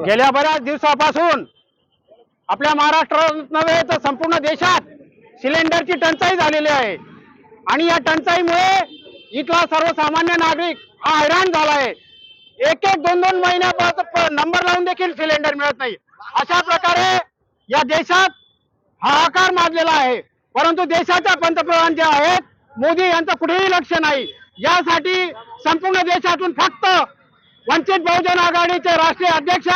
गेल्या बऱ्याच दिवसापासून आपल्या महाराष्ट्रात नव्हे तर संपूर्ण देशात सिलेंडरची टंचाई झालेली आहे आणि या टंचाईमुळे इथला सर्वसामान्य नागरिक हा हैराण झाला आहे। एक एक दोन दोन महिन्यापासून नंबर लावून देखील सिलेंडर मिळत नाही। अशा प्रकारे या देशात हाहाकार माजलेला आहे। परंतु देशाच्या पंतप्रधान जे आहेत मोदी यांचं कुठेही लक्ष नाही। यासाठी संपूर्ण देशातून फक्त वंचित बहुजन आघाडीचे राष्ट्रीय अध्यक्ष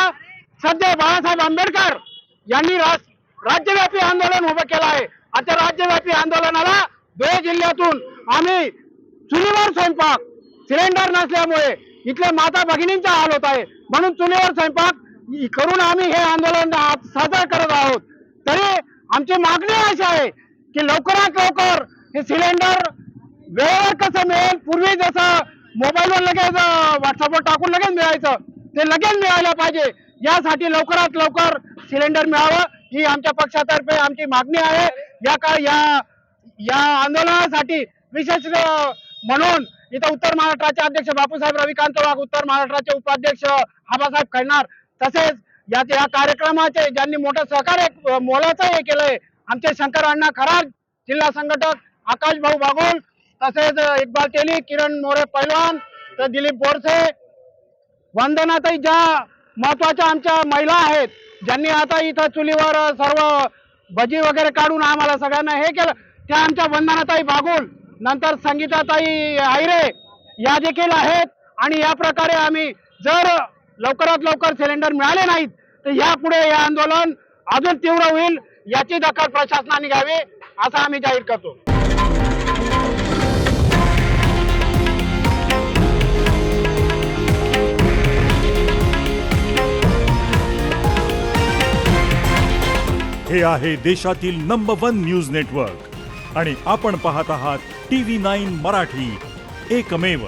सध्या बाळासाहेब आंबेडकर यांनी राज्यव्यापी आंदोलन उभं केलं आहे। आता राज्यव्यापी आंदोलनाला धुळे जिल्ह्यातून आम्ही चुलीवर स्वयंपाक सिलेंडर नसल्यामुळे इथल्या माता भगिनींचा हाल होत आहे, म्हणून चुलीवर स्वयंपाक करून आम्ही हे आंदोलन साजरा करत आहोत। तरी आमची मागणी अशी आहे की लवकरात लवकर हे सिलेंडर वेळेवर कसं मिळेल, पूर्वी जसं मोबाईलवर लगेच व्हॉट्सअपवर टाकून लगेच मिळायचं ते लगेच मिळायला पाहिजे। यासाठी लवकरात लवकर सिलेंडर मिळावं ही आमच्या पक्षातर्फे आमची मागणी आहे। या आंदोलनासाठी विशेष म्हणून इथं उत्तर महाराष्ट्राचे अध्यक्ष बापूसाहेब रविकांत वाघ, उत्तर महाराष्ट्राचे उपाध्यक्ष आबासाहेब खैनार, तसेच या कार्यक्रमाचे ज्यांनी मोठं सहकार्य मोलाचं हे केलंय आमचे शंकर अण्णा खरात, जिल्हा संघटक आकाश भाऊ बागुल, तसेच इक्बाल तेली, किरण मोरे पैलवान, तर दिलीप बोरसे, वंदनाताई, ज्या महत्वाच्या आमच्या महिला आहेत ज्यांनी आता इथं चुलीवर सर्व भजी वगैरे काढून आम्हाला सगळ्यांना हे केलं, त्या आमच्या वंदनाताई बागुल, नंतर संगीताताई आयरे या देखील आहेत। आणि या प्रकारे आम्ही जर लवकरात लवकर सिलेंडर मिळाले नाहीत तर यापुढे हे आंदोलन अजून तीव्र होईल, याची दखल प्रशासनाने घ्यावी असं आम्ही जाहीर करतो। हे आहे देशातील नंबर 1 न्यूज नेटवर्क आणि आपण पाहत आहात TV9 मराठी, एकमेव।